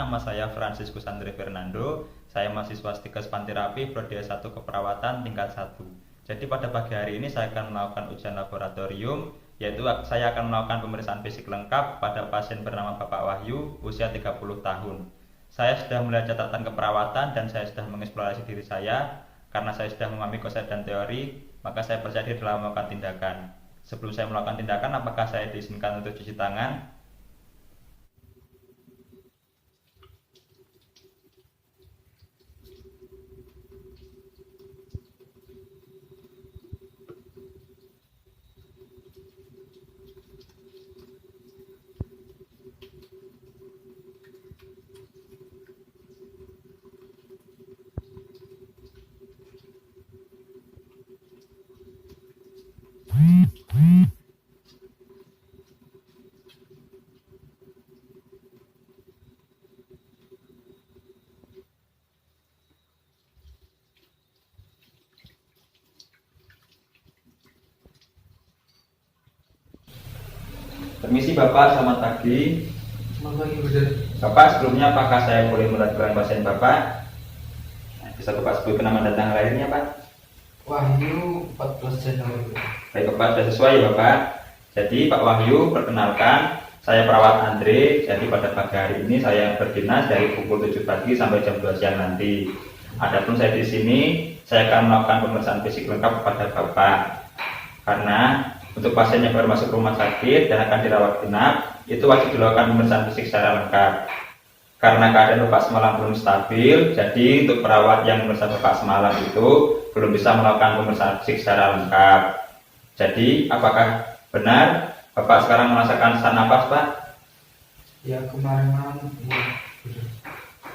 nama saya Franciscus Andre Fernando. Saya mahasiswa Stikes Panterapi Prodi S1 Keperawatan tingkat 1. Jadi pada pagi hari ini saya akan melakukan ujian laboratorium, yaitu saya akan melakukan pemeriksaan fisik lengkap pada pasien bernama Bapak Wahyu, usia 30 tahun. Saya sudah melihat catatan keperawatan dan saya sudah mengeksplorasi diri saya. Karena saya sudah memahami konsep dan teori, maka saya percaya diri dalam melakukan tindakan. Sebelum saya melakukan tindakan, apakah saya diizinkan untuk cuci tangan? Permisi Bapak, selamat pagi. Selamat pagi, Bro. Bapak, sebelumnya apakah saya boleh melakukan pasien Bapak? Bisa Bapak sebutkan nama dan tanggal lahirnya, Pak? Wahyu 14 Januari. Baik Bapak, sudah sesuai ya Bapak. Jadi Pak Wahyu, perkenalkan, saya perawat Andre. Jadi pada pagi hari ini saya berdinas dari pukul 7 pagi sampai jam 2 siang nanti. Adapun saya di sini, saya akan melakukan pemeriksaan fisik lengkap kepada Bapak. Karena untuk pasien yang baru masuk rumah sakit dan akan dirawat inap, itu wajib dilakukan pemeriksaan fisik secara lengkap. Karena keadaan Bapak semalam belum stabil, jadi untuk perawat yang memeriksa Bapak semalam itu belum bisa melakukan pemeriksaan fisik secara lengkap. Jadi, apakah benar Bapak sekarang merasakan sesak napas, Pak? Ya, kemarin malam ya, Bro.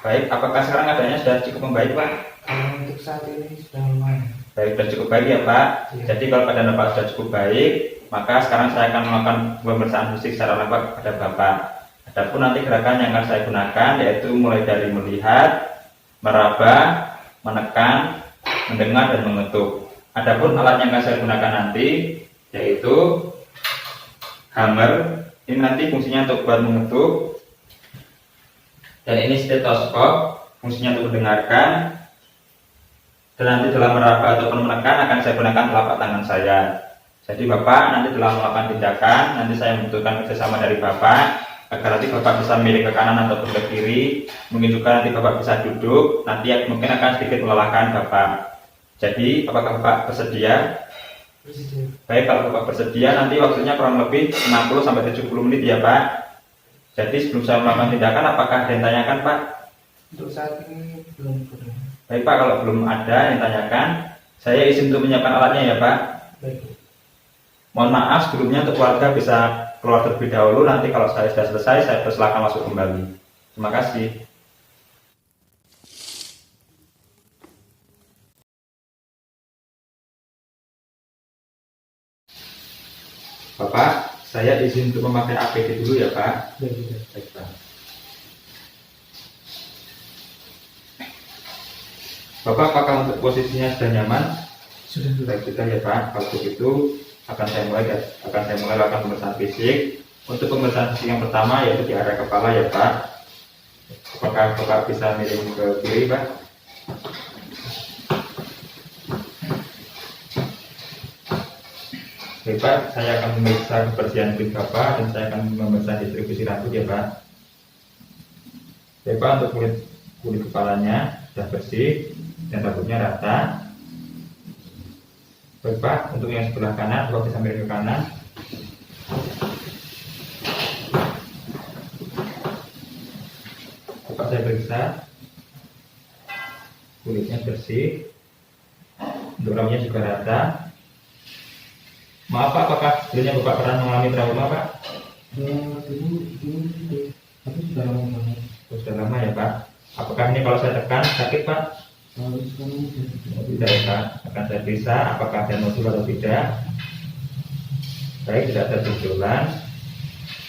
Baik, apakah sekarang keadaannya sudah cukup membaik, Pak? Kalau untuk saat ini sudah lumayan. Baik, sudah cukup baik ya, Pak. Ya. Jadi kalau keadaan Bapak sudah cukup baik, maka sekarang saya akan melakukan pemeriksaan fisik secara lengkap kepada Bapak. Adapun nanti gerakan yang akan saya gunakan yaitu mulai dari melihat, meraba, menekan, mendengar, dan mengetuk. Adapun alat yang akan saya gunakan nanti yaitu hammer. Ini nanti fungsinya untuk buat mengetuk. Dan ini stetoskop, fungsinya untuk mendengarkan. Dan nanti dalam meraba ataupun menekan akan saya gunakan telapak tangan saya. Jadi Bapak nanti dalam melakukan tindakan, nanti saya membutuhkan kerjasama dari Bapak agar nanti Bapak bisa miring ke kanan ataupun ke kiri. Mungkin juga nanti Bapak bisa duduk, nanti mungkin akan sedikit melelahkan Bapak. Jadi apakah Bapak bersedia? Bersedia. Baik, kalau Bapak bersedia nanti waktunya kurang lebih 60-70 menit ya Pak. Jadi sebelum saya melakukan tindakan, apakah ada yang tanyakan Pak? Untuk saat ini belum pernah. Baik Pak, kalau belum ada yang tanyakan, saya izin untuk menyiapkan alatnya ya Pak. Baik. Mohon maaf sebelumnya untuk keluarga bisa keluar terlebih dahulu. Nanti kalau saya sudah selesai, saya persilakan masuk kembali. Terima kasih. Bapak, saya izin untuk memakai APD dulu ya Pak. Baik. Baik Pak. Bapak, apakah untuk posisinya sudah nyaman? Sudah. Baik, sudah ya Pak. Kalau begitu akan saya mulai lakukan pemeriksaan fisik. Untuk pemeriksaan fisik yang pertama yaitu di area kepala ya Pak. Apakah Bapak bisa miring ke kiri Pak? Baik Pak, saya akan memeriksa kebersihan kulit Bapak dan saya akan memeriksa distribusi rambut ya Pak. Baik Pak, untuk kulit kepalanya sudah bersih dan rambutnya rata. Baik Pak, untuk yang sebelah kanan, Bapak bisa miring ke kanan. Bapak saya periksa, kulitnya bersih, untuk rambutnya juga rata. Maaf Pak, apakah sebelumnya Bapak pernah mengalami trauma Pak? Dulu, tapi sudah lama banget. Sudah lama ya Pak. Apakah ini kalau saya tekan sakit Pak? Kalau sekarang Tidak ya Pak. Akan saya periksa apakah ada nodul atau tidak. Baik, tidak ada benjolan.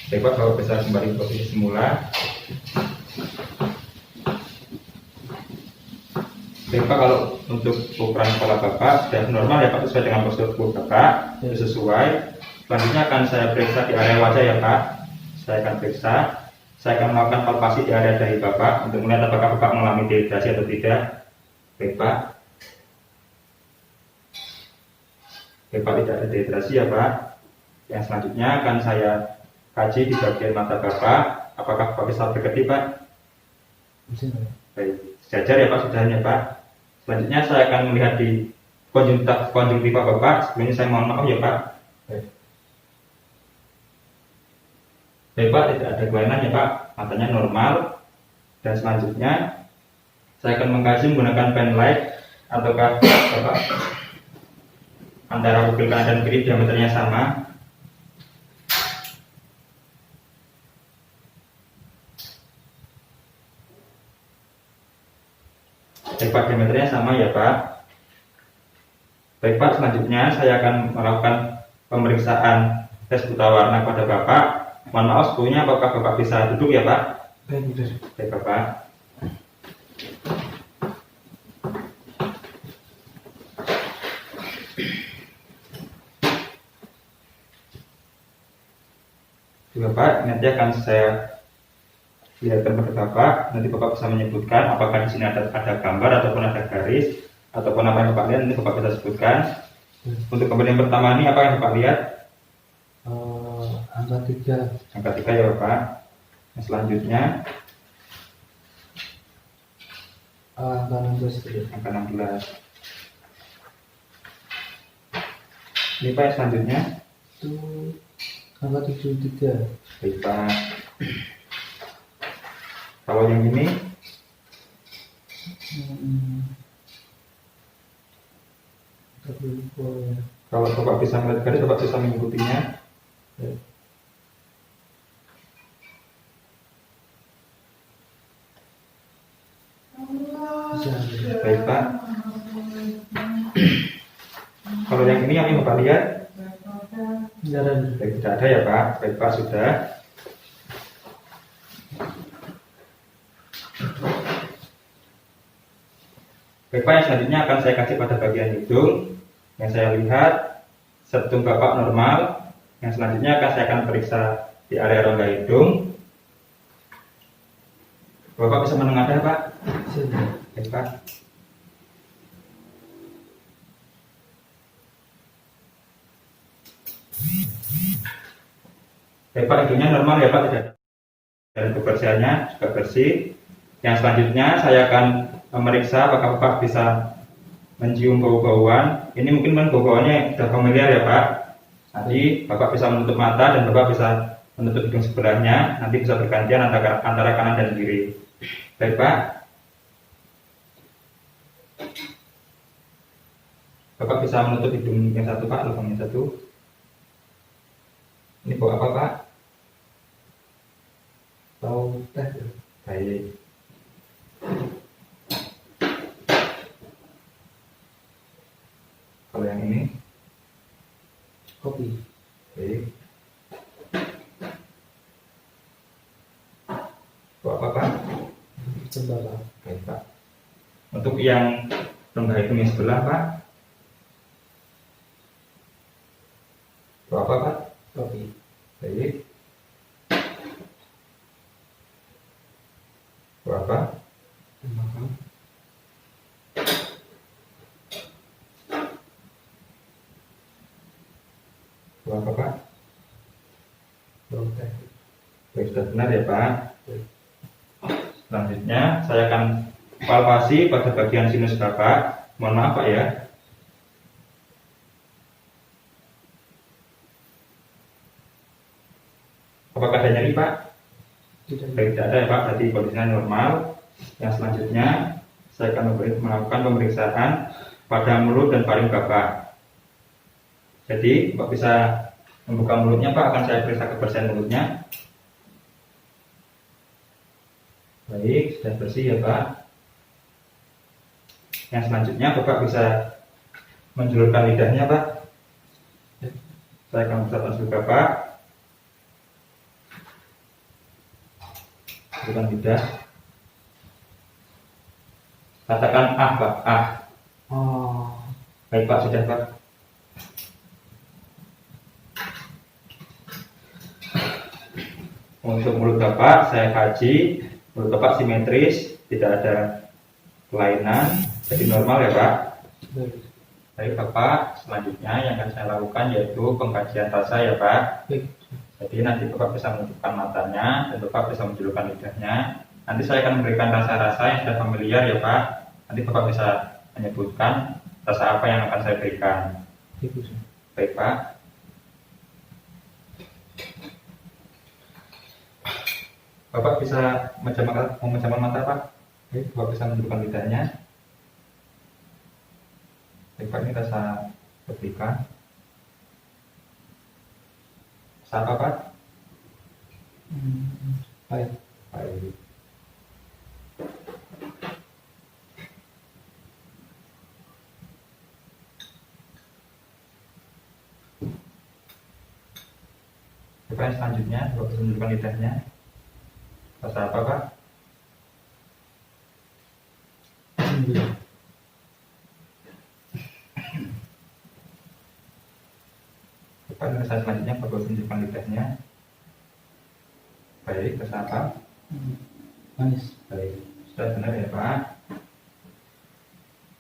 Baik Pak, kalau bisa kembali ke posisi semula. Baik Pak, kalau untuk ukuran kepala Bapak sudah normal ya Pak, sesuai dengan postur tubuh Bapak, sudah sesuai. Selanjutnya akan saya periksa di area wajah ya Pak. Saya akan periksa. saya akan melakukan palpasi di area dahi Bapak untuk melihat apakah Bapak mengalami dehidrasi atau tidak. Baik Pak. Baik Pak, tidak ada dehidrasi ya Pak. Yang selanjutnya akan saya kaji di bagian mata Bapak. Apakah Bapak bisa berkedip Pak? Bisa ya? Baik, sejajar ya Pak, sudahnya Pak. Selanjutnya saya akan melihat di konjungtiva Bapak. Sebelumnya saya mohon maaf ya Pak. Baik. Baik Pak, tidak ada kelainan ya Pak, matanya normal. Dan selanjutnya saya akan mengkaji menggunakan pen light ataukah Bapak antara pupil kanan dan kiri diameternya sama. Baik Pak, diameternya sama ya Pak. Baik Pak, selanjutnya saya akan melakukan pemeriksaan tes buta warna pada Bapak. Mohon maaf sebelumnya, apakah Bapak bisa duduk ya Pak? Baik, udah. Baik Bapak. Bapak, nanti akan saya lihatkan pada Bapak. Nanti Bapak bisa menyebutkan apakah di sini ada gambar ataupun ada garis ataupun apa yang Bapak lihat. Nanti Bapak bisa sebutkan. Untuk gambar yang pertama ini apa yang Bapak lihat? Angka 3. Angka 3 ya Bapak. Yang selanjutnya Angka 16 ya. angka 16. Ini Pak, yang selanjutnya Itu angka 73. baik Pak. Kalau yang ini Tapi lupa ya. kalau Bapak bisa melihat garis, Bapak bisa mengikutinya. Bisa ya. Baik Pak. Kalau yang ini yang Bapak lihat, Jalan. baik, tidak ada ya Pak. Baik Pak, sudah. Baik Pak, yang selanjutnya akan saya kasih pada bagian hidung. Yang saya lihat septum Bapak normal. Yang selanjutnya saya akan periksa di area rongga hidung. Bapak bisa menengadah Pak? Bisa ya. Baik Pak. Baik Pak, hidungnya normal ya Pak, tidak ada. Dan kebersihannya juga bersih. Yang selanjutnya saya akan memeriksa apakah Bapak bisa mencium bau-bauan. Ini mungkin kan bau-bauannya sudah familiar ya Pak. Nanti Bapak bisa menutup mata dan Bapak bisa menutup hidung sebelahnya. Nanti bisa bergantian antara kanan dan kiri. Baik Pak. Bapak bisa menutup hidung yang satu Pak, lubang yang satu. Ini bau apa Pak? Tahu teh ya. Baik. Kalau yang ini, Kopi. baik. Bau apa Pak? Cembala. Baik Pak. Untuk yang rongga hidung yang sebelah Pak, bau apa Pak? Kopi. Baik. Bau apa? Makan. Bau apa Pak? Bau teh. Baik, sudah benar ya Pak. Baik. Selanjutnya saya akan palpasi pada bagian sinus Bapak. Mohon maaf Pak ya. Apakah ada nyeri Pak? Tidak. Baik, tidak ada ya Pak, berarti kondisinya normal. Yang selanjutnya saya akan melakukan pemeriksaan pada mulut dan paling Bapak. Jadi Bapak bisa membuka mulutnya Pak, akan saya periksa kebersihan mulutnya. Baik, sudah bersih ya Pak. Yang selanjutnya Bapak bisa menjulurkan lidahnya Pak. Saya akan buka tonsil Bapak. Bukan lidah. Katakan ah Pak, ah. Oh. Baik Pak, sudah Pak. Untuk mulut Bapak, saya kaji, mulut Bapak simetris, tidak ada kelainan, jadi normal ya Pak. Baik. Baik Bapak, selanjutnya yang akan saya lakukan yaitu pengkajian rasa ya Pak. Baik. Jadi nanti Bapak bisa menunjukkan matanya dan Bapak bisa menunjukkan lidahnya. Nanti saya akan memberikan rasa-rasa yang sudah familiar ya Pak. Nanti Bapak bisa menyebutkan rasa apa yang akan saya berikan. Baik Pak. Bapak bisa memejamkan mata Pak. Baik, Bapak bisa menunjukkan lidahnya. Baik Pak, ini rasa berikan. Rasa apa Pak? Baik. Baik. Bapak yang selanjutnya, Bapak bisa menunjukkan lidahnya. Rasa apa Pak? Bapak yang rasa selanjutnya, Bapak bisa menunjukkan lidahnya. Baik, rasa apa? Manis. Baik, sudah benar ya Pak.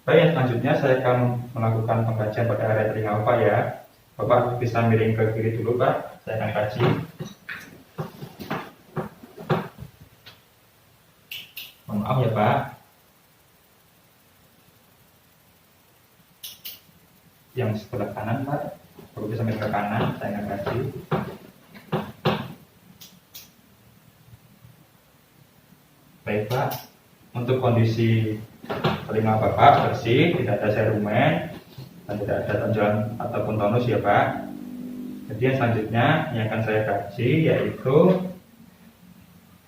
Baik, yang selanjutnya saya akan melakukan pengkajian pada area telinga Bapak ya. Bapak bisa miring ke kiri dulu Pak, saya akan kaji. Mohon maaf ya Pak. Yang sebelah kanan Pak, Bapak bisa miring ke kanan, saya akan kaji. Baik Pak, untuk kondisi telinga Bapak bersih, tidak ada serumen dan tidak ada tonjolan ataupun tonus ya Pak. Jadi yang selanjutnya yang akan saya kaji yaitu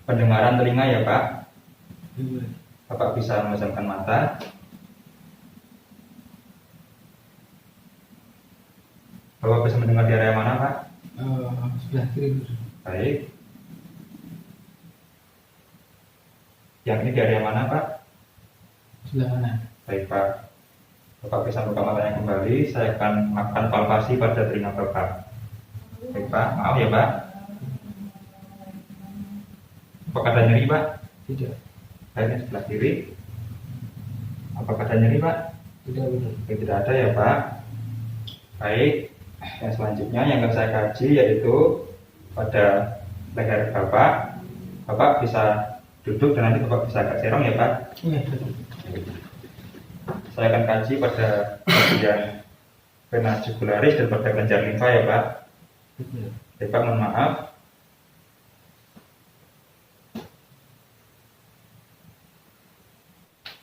pendengaran telinga ya Pak. Bapak bisa memejamkan mata. Bapak bisa mendengar di area mana Pak? Sebelah kiri. Baik. Yang ini di area mana Pak? Sebelah mana? Baik Pak. Bapak bisa buka matanya kembali. Saya akan melakukan palpasi pada telinga Bapak. Baik Pak, maaf ya Pak. Apakah ada nyeri Pak? Tidak. Baik, yang sebelah kiri. Apakah ada nyeri Pak? Tidak benar. Baik, tidak ada ya Pak. Baik, yang selanjutnya yang akan saya kaji yaitu pada leher Bapak. Bapak bisa duduk dan nanti Bapak bisa agak serong ya Pak. Iya, betul. Saya akan kaji pada bagian vena jugularis dan pada kelenjar limfa ya Pak. Betul. Baik Pak, mohon maaf.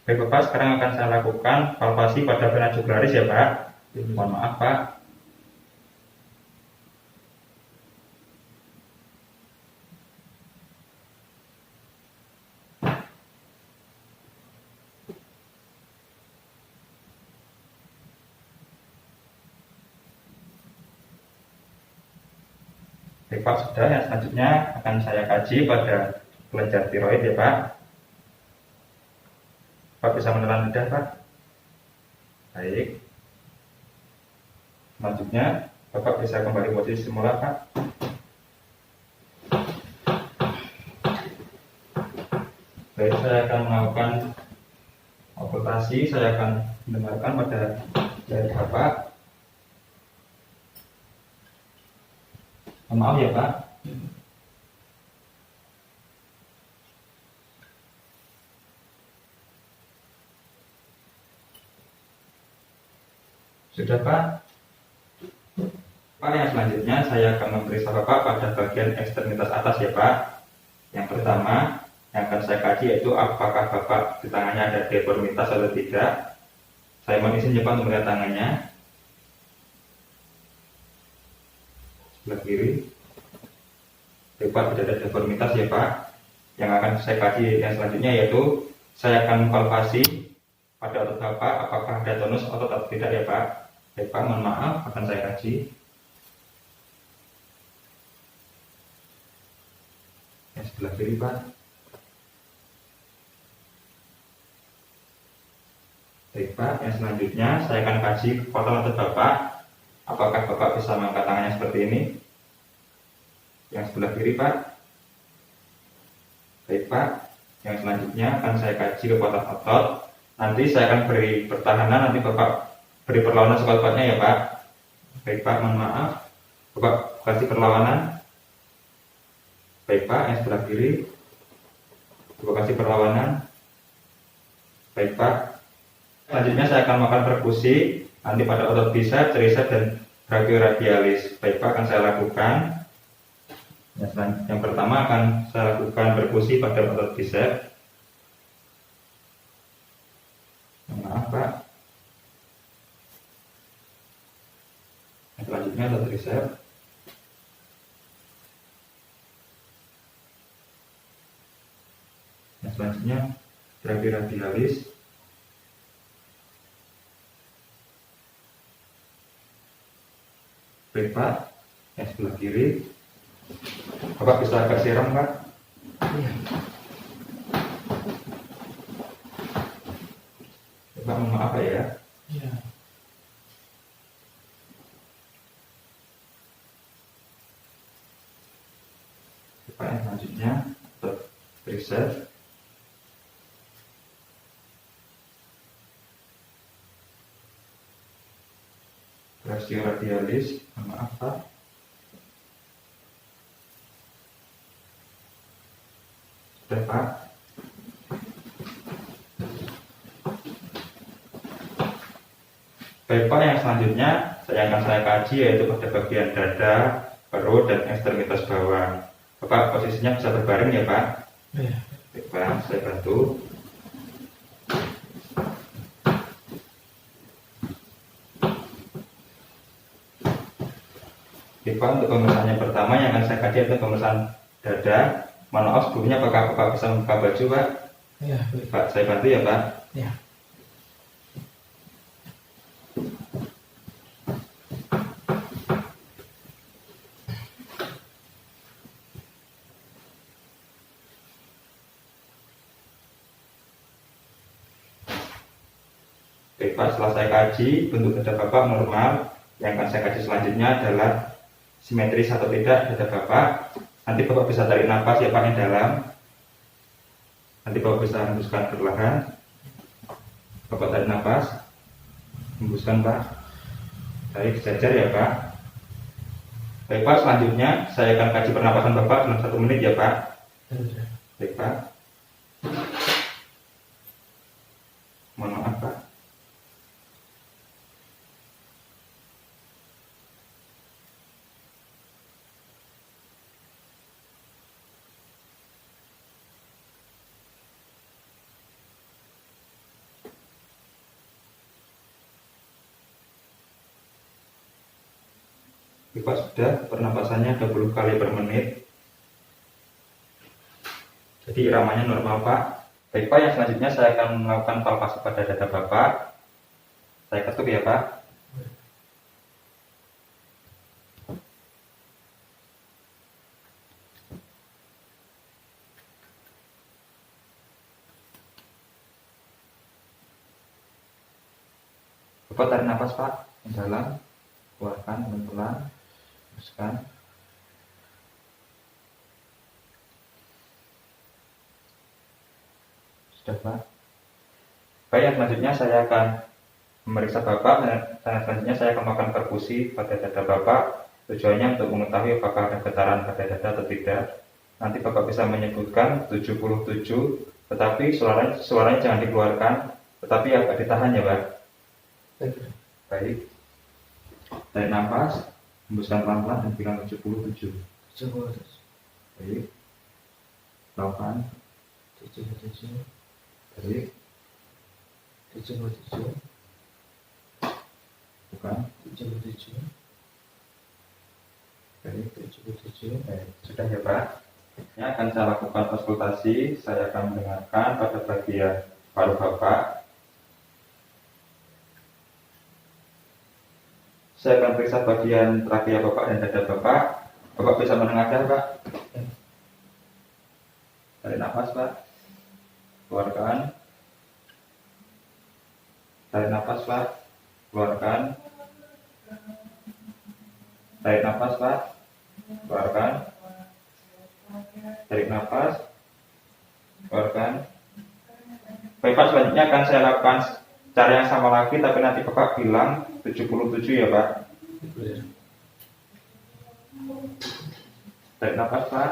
Baik Bapak, sekarang akan saya lakukan palpasi pada vena jugularis ya Pak. Mohon maaf Pak. Baik Pak, sudah. Yang selanjutnya akan saya kaji pada kelenjar tiroid ya Pak. Pak bisa menelan lidah Pak. Baik. Selanjutnya Bapak bisa kembali posisi semula Pak. Baik, saya akan melakukan okultasi. Saya akan mendengarkan pada jari Bapak. Maaf ya Pak. Sudah Pak. Pak, yang selanjutnya saya akan memeriksa Bapak pada bagian ekstremitas atas ya Pak. Yang pertama yang akan saya kaji yaitu apakah Bapak di tangannya ada deformitas atau tidak. Saya mohon izin ya Pak untuk melihat tangannya. Sebelah kiri. Bapak tidak ada deformitas ya Pak. Yang akan saya kaji yang selanjutnya yaitu saya akan palpasi pada otot Bapak apakah ada tonus otot atau tidak ya Pak. Baik Pak, mohon maaf akan saya kaji. Yang sebelah kiri Pak. Baik Pak, yang selanjutnya saya akan kaji kekuatan otot Bapak. Apakah Bapak bisa mengangkat tangannya seperti ini? Yang sebelah kiri Pak. Baik Pak, yang selanjutnya akan saya kaji kekuatan otot. Nanti saya akan beri pertahanan, nanti Bapak beri perlawanan sekuat-kuatnya ya Pak. Baik Pak, mohon maaf. Bapak kasih perlawanan. Baik Pak, yang sebelah kiri. Bapak kasih perlawanan. Baik Pak. Selanjutnya saya akan melakukan perkusi nanti pada otot bicep, tricep, dan brachioradialis. Baik Pak, akan saya lakukan. Yang pertama akan saya lakukan perkusi pada otot bicep. Maaf Pak. Yang selanjutnya otot tricep. Yang selanjutnya brachioradialis. Baik Pak, yang sebelah kiri. Bapak bisa agak siram Pak? Iya. Bapak mohon maaf ya. Iya. Bapak yang selanjutnya untuk tricep. Brachioradialis, mohon maaf Pak. Sudah Pak. Baik Pak, yang selanjutnya akan saya kaji yaitu pada bagian dada, perut, dan ekstremitas bawah. Bapak posisinya bisa berbaring ya Pak? Iya. Baik Pak, saya bantu. Baik Pak, untuk pemeriksaan yang pertama yang akan saya kaji adalah pemeriksaan dada. Mohon maaf sebelumnya apakah Bapak bisa membuka baju Pak? Iya. Baik. Pak, saya bantu ya Pak. Iya. Baik Pak, setelah saya kaji bentuk dada Bapak normal. Yang akan saya kaji selanjutnya adalah simetris atau tidak dada Bapak. Nanti Bapak bisa tarik nafas ya Pak yang dalam. Nanti Bapak bisa hembuskan perlahan. Bapak tarik nafas, hembuskan Pak. Tarik sejajar ya Pak. Baik Pak, selanjutnya saya akan kaji pernapasan Bapak dalam 1 menit ya Pak. Iya. Baik Pak. Mohon maaf Pak. Bapak sudah pernapasannya 20 kali per menit. Jadi iramanya normal Pak. Baik Pak, yang selanjutnya saya akan melakukan palpasi pada dada Bapak. Saya ketuk ya Pak. Bapak tarik nafas Pak yang dalam, keluarkan pelan-pelan, hembuskan. Sudah Pak. Baik, yang selanjutnya saya akan memeriksa Bapak dan selanjutnya saya akan melakukan perkusi pada dada Bapak. Tujuannya untuk mengetahui apakah ada getaran pada dada atau tidak. Nanti Bapak bisa menyebutkan 77, tetapi suaranya jangan dikeluarkan, tetapi agak ditahan ya Pak. Baik. Tarik nafas, hembuskan pelan-pelan dan bilang 77. Coba. Baik. Lakukan. 77. Baik. 77. Bukan. 77. Baik. 77. Baik. Sudah ya Pak. Ini akan saya lakukan auskultasi. Saya akan mendengarkan pada bagian paru Bapak. Saya akan periksa bagian trakea Bapak dan dada Bapak. Bapak bisa menengadah Pak. Tarik nafas Pak. Keluarkan. Tarik nafas Pak. Keluarkan. Tarik nafas Pak. Keluarkan. Tarik nafas. keluarkan. Baik Pak, selanjutnya akan saya lakukan cara yang sama lagi, tapi nanti Bapak bilang 77 ya Pak. Tarik nafas Pak.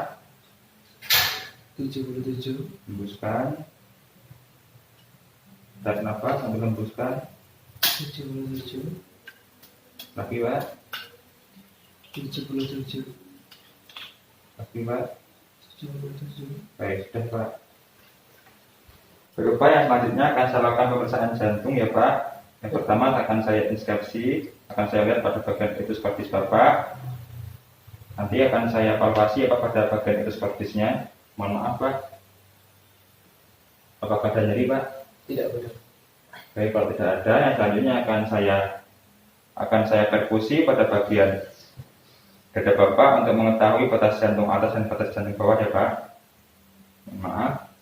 77. Hembuskan. Tarik nafas sambil hembuskan. 77. Lagi Pak. 77. Lagi Pak. 77. Baik, sudah Pak. Baik Pak, yang selanjutnya akan saya lakukan pemeriksaan jantung ya Pak. Yang pertama akan saya inspeksi, akan saya lihat pada bagian etus cordis Bapak. Nanti akan saya palpasi apa pada bagian etus cordisnya. Mohon maaf Pak. Apakah ada nyeri Pak? Tidak benar. Baik, kalau tidak ada, yang selanjutnya akan saya perkusi pada bagian dada Bapak untuk mengetahui batas jantung atas dan batas jantung bawah ya Pak. Mohon maaf.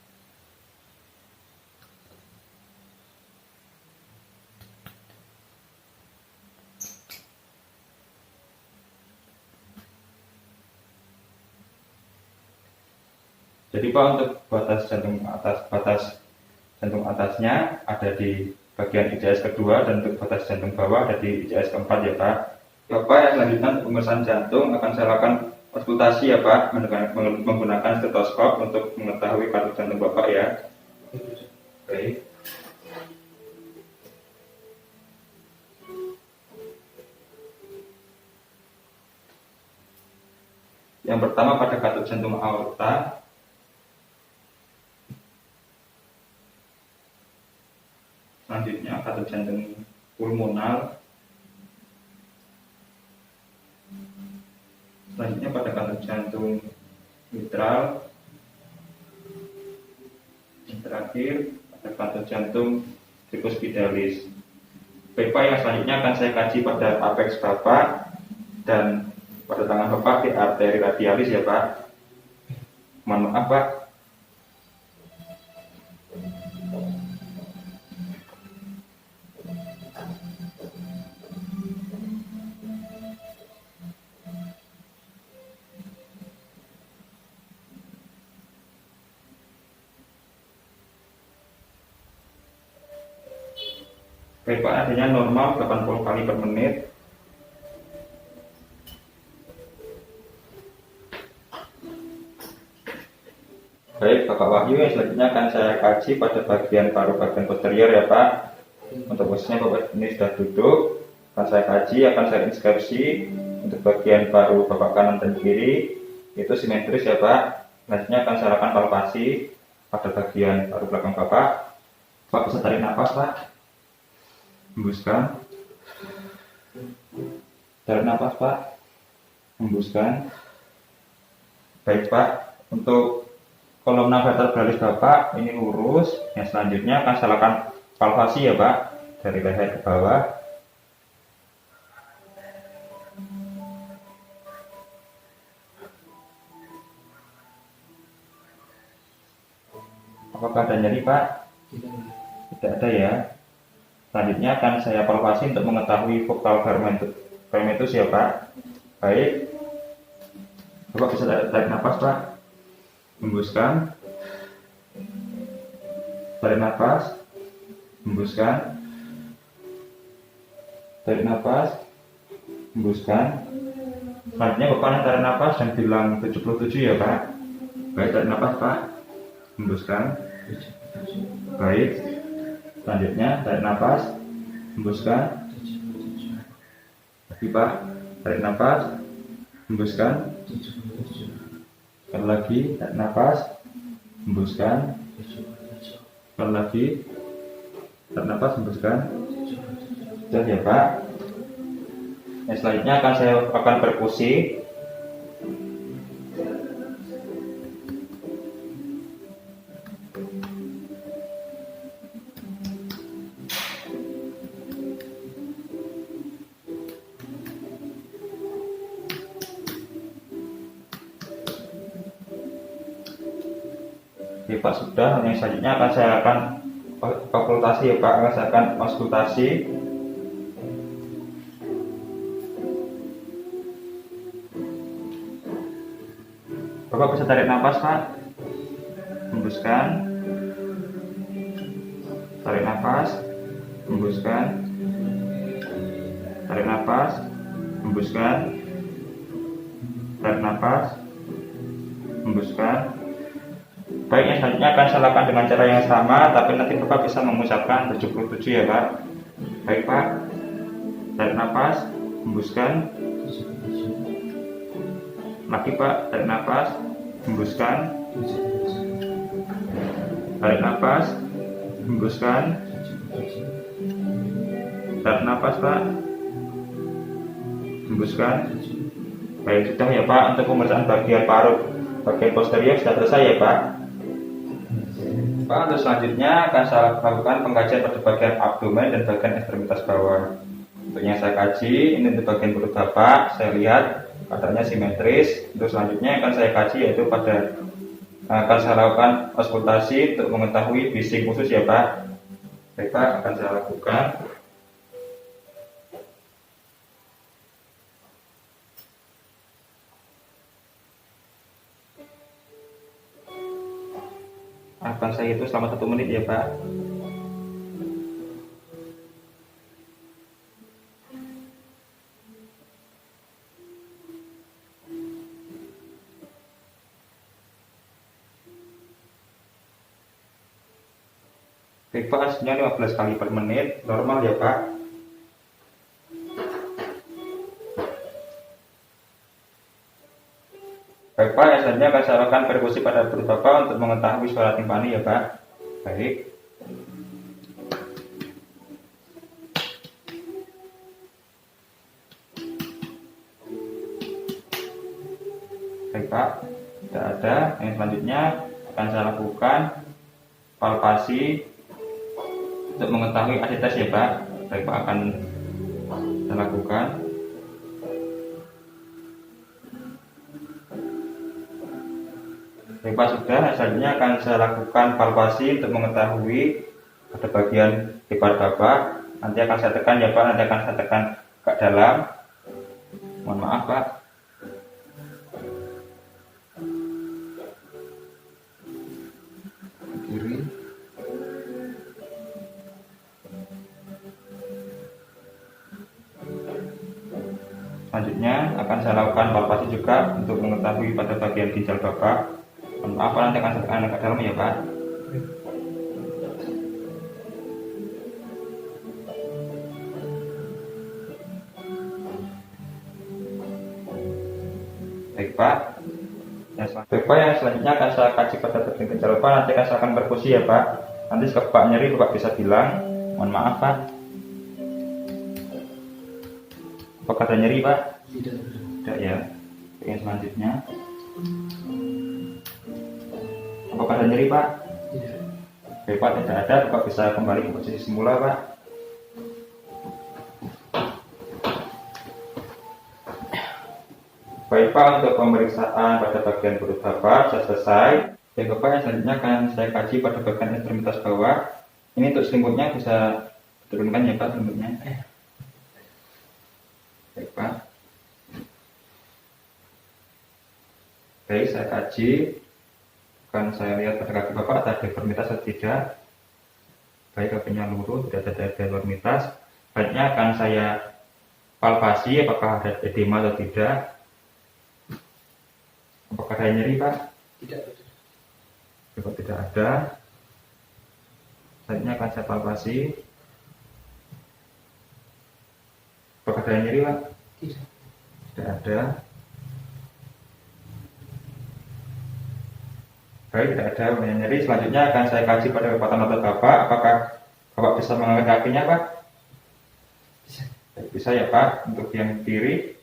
Jadi Pak, untuk batas jantung atasnya ada di bagian ICS kedua, dan untuk batas jantung bawah ada di ICS keempat ya Pak. Ya Pak, yang selanjutnya untuk pemeriksaan jantung akan saya lakukan auskultasi ya Pak, menggunakan stetoskop untuk mengetahui detak jantung Bapak ya. Baik. Yang pertama pada katup jantung aorta. Selanjutnya katup jantung pulmonal. Selanjutnya pada katup jantung mitral. Yang terakhir pada katup jantung tricuspidalis. Baik Pak, yang selanjutnya akan saya kaji pada apex Bapak dan pada tangan Bapak di arteri radialis ya Pak. Mohon maaf Pak. Baik Pak, adanya normal 80 kali per menit. Baik Bapak Wahyu, yang selanjutnya akan saya kaji pada bagian paru bagian posterior ya Pak. Untuk posisinya Bapak ini sudah duduk, akan saya kaji, akan saya inspeksi. Untuk bagian paru Bapak kanan dan kiri itu simetris ya Pak. Selanjutnya akan saya lakukan palpasi pada bagian paru belakang Bapak. Bapak bisa tarik nafas Pak. Hembuskan. Tarik nafas Pak. Hembuskan. Baik Pak, untuk kolumna vertebralis Bapak ini lurus. Yang selanjutnya akan saya lakukan palpasi ya Pak, dari leher ke bawah. Apakah ada nyeri Pak? Tidak ada ya. Selanjutnya akan saya palpasi untuk mengetahui vokal fermentus ya Pak. Baik. Bapak bisa tarik nafas Pak. Hembuskan. Tarik nafas. Hembuskan. Tarik nafas. Hembuskan. Selanjutnya Bapak tarik nafas dan bilang 77 ya Pak. Baik, tarik nafas Pak. Hembuskan. Baik. Selanjutnya tarik nafas, hembuskan. Lagi Pak, tarik nafas, hembuskan. Sekali lagi, tarik nafas, hembuskan. Sekali lagi, tarik nafas, hembuskan. Sudah ya Pak. Yang selanjutnya akan saya lakukan perkusi. Oke Pak, sudah. Yang selanjutnya akan saya akan konsultasi ya Pak, akan saya akan konsultasi. Bapak bisa tarik nafas Pak, hembuskan. hembuskan, tarik nafas, hembuskan, tarik nafas, hembuskan, tarik nafas, hembuskan. Baik, yang selanjutnya akan saya lakukan dengan cara yang sama, tapi nanti Bapak bisa mengucapkan 77 ya Pak. Baik Pak, tarik nafas, hembuskan, lagi Pak, tarik nafas, hembuskan, tarik nafas, hembuskan, tarik nafas Pak, hembuskan. Baik, sudah ya Pak. Untuk pemeriksaan bagian parut bagian posterior sudah selesai ya Pak. Pak, untuk selanjutnya akan saya lakukan pengkajian pada bagian abdomen dan bagian ekstremitas bawah. Untuk yang saya kaji, ini untuk bagian perut Bapak, saya lihat keadaannya simetris. Untuk selanjutnya akan saya kaji yaitu akan saya lakukan auskultasi untuk mengetahui bising khusus ya Pak. Baik Pak, akan saya lakukan. Akan saya itu selama 1 menit ya Pak. Baik Pak, hasilnya 15 kali per menit, normal ya Pak. Baik Pak, selanjutnya akan saya lakukan perkusi pada perut Bapak untuk mengetahui suara timpani ya Pak. Baik. Baik Pak, tidak ada. Yang selanjutnya akan saya lakukan palpasi untuk mengetahui asites ya Pak. Baik Pak, akan saya lakukan. Baik Pak, sudah. Selanjutnya akan saya lakukan palpasi untuk mengetahui pada bagian lebar Bapak. Nanti akan saya tekan ya Pak, nanti akan saya tekan ke dalam. Mohon maaf Pak. Kiri. Selanjutnya akan saya lakukan palpasi juga untuk mengetahui pada bagian ginjal Bapak. Mohon maaf Pak, nanti akan saya tekan ke dalam ya Pak. Baik Pak. Baik Pak, yang selanjutnya akan saya kaji pada bagian ginjal Bapak. Nanti akan saya akan perkusi ya Pak. Nanti jika Bapak nyeri, Bapak bisa bilang. Mohon maaf Pak. Apakah ada nyeri Pak? Tidak ya. Yang selanjutnya, apakah ada nyeri Pak? Baik Pak, tidak ada. Bapak bisa kembali ke posisi semula Pak. Baik Pak, untuk pemeriksaan pada bagian perut Bapak sudah selesai. Baik Bapak, yang selanjutnya akan saya kaji pada bagian ekstremitas bawah. Ini untuk selimutnya bisa diturunkan ya Pak, selimutnya. Baik Pak. Baik, saya kaji. Akan saya lihat pada kaki Bapak ada deformitas atau tidak. Baik, kakinya lurus, tidak ada deformitas. Selanjutnya akan saya palpasi apakah ada edema atau tidak. Apakah ada nyeri Pak? Tidak. Kalau tidak ada, selanjutnya akan saya palpasi. Apakah ada nyeri Pak? Tidak. Tidak ada. Baik, tidak ada nyeri. Selanjutnya akan saya kaji pada kekuatan otot Bapak. Apakah Bapak bisa mengangkat kakinya Pak? Bisa. Baik, bisa ya Pak. Untuk yang kiri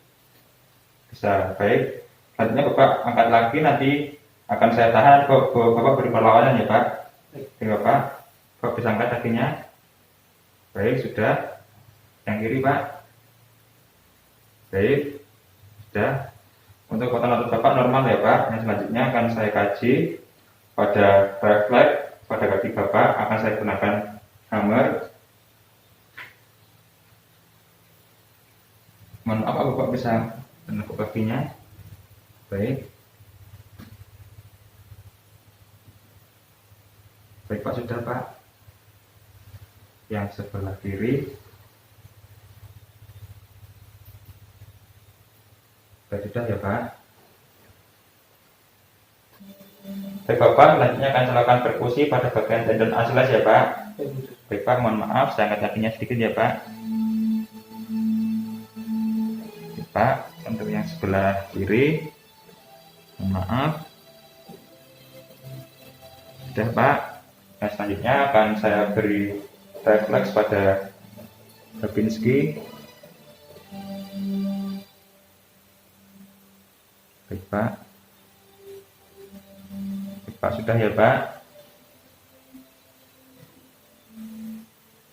bisa. Baik. Selanjutnya Bapak angkat lagi, nanti akan saya tahan. Bapak beri perlawanan ya Pak. Baik Bapak. Bapak bisa angkat kakinya. Baik, sudah. Yang kiri Pak. Baik, sudah. Untuk kekuatan otot Bapak normal ya Pak. Yang selanjutnya akan saya kaji pada refleks pada kaki Bapak. Akan saya gunakan hammer. Mohon maaf Bapak bisa menekuk kakinya. Baik. Baik Pak, sudah Pak. Yang sebelah kiri. Baik, sudah ya Pak. Baik Bapak, selanjutnya akan saya lakukan perkusi pada bagian tendon Achilles ya Pak. Baik Pak, mohon maaf, saya angkat kakinya sedikit ya Pak. Baik Pak, untuk yang sebelah kiri, mohon maaf. Sudah Pak. Nah, selanjutnya akan saya beri refleks pada Babinski. Baik Pak. Baik Pak, sudah ya Pak.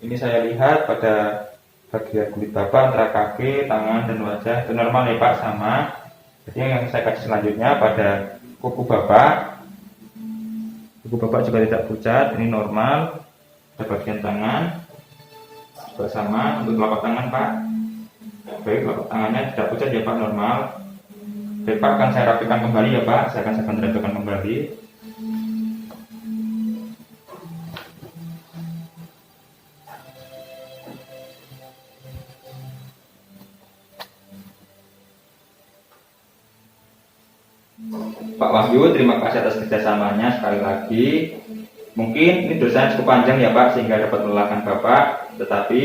Ini saya lihat pada bagian kulit Bapak antara kaki, tangan, dan wajah itu normal ya Pak, sama. Jadi yang saya kasih selanjutnya pada kuku Bapak. Kuku Bapak juga tidak pucat, ini normal. Pada bagian tangan juga sama. Untuk telapak tangan Pak, baik, telapak tangannya tidak pucat ya Pak, normal. Baik Pak, akan saya rapikan kembali ya Pak. Saya akan rapikan kembali. Pak Wahyu, terima kasih atas kerjasamanya sekali lagi. Mungkin ini dosanya cukup panjang ya Pak, sehingga dapat melelahkan Bapak. Tetapi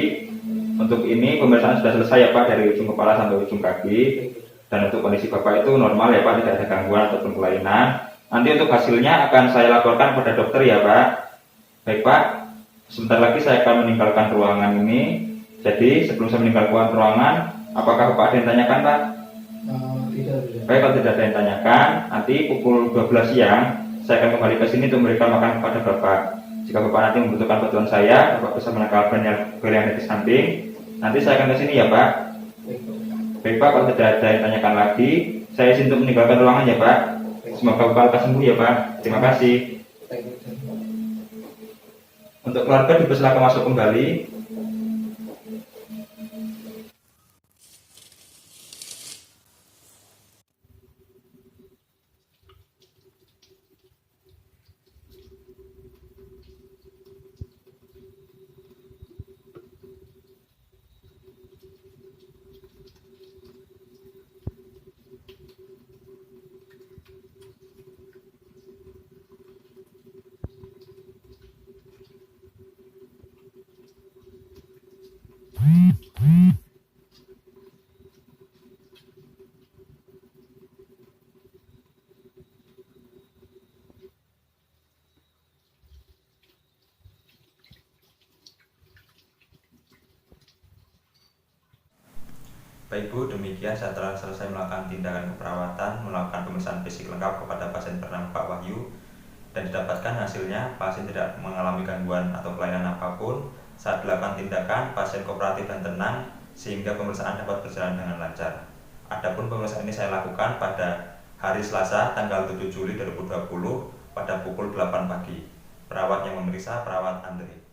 untuk ini pemeriksaan sudah selesai ya Pak, dari ujung kepala sampai ujung kaki. Dan untuk kondisi Bapak itu normal ya Pak, tidak ada gangguan ataupun kelainan. Nanti untuk hasilnya akan saya laporkan kepada dokter ya Pak. Baik Pak, sebentar lagi saya akan meninggalkan ruangan ini. Jadi sebelum saya meninggalkan ruangan, apakah Bapak ada yang tanyakan Pak? Tidak. Baik, kalau tidak ada yang tanyakan, nanti pukul 12 siang saya akan kembali ke sini untuk memberikan makan kepada Bapak. Jika Bapak nanti membutuhkan bantuan saya, Bapak bisa menangkal bel yang ada di samping. Nanti saya akan ke sini ya Pak. Baik Pak, kalau tidak ada yang tanyakan lagi, saya izin untuk meninggalkan ruangan ya Pak. Semoga Bapak lekas sembuh ya Pak. Terima kasih. Untuk keluarga dipersilakan masuk kembali. Baik Bu, demikian saya telah selesai melakukan tindakan keperawatan, melakukan pemeriksaan fisik lengkap kepada pasien bernama Pak Wahyu, dan didapatkan hasilnya pasien tidak mengalami gangguan atau kelainan apapun. Saat dilakukan tindakan, pasien kooperatif dan tenang sehingga pemeriksaan dapat berjalan dengan lancar. Adapun pemeriksaan ini saya lakukan pada hari Selasa tanggal 7 Juli 2020 pada pukul 8 pagi. Perawat yang memeriksa perawat Andre.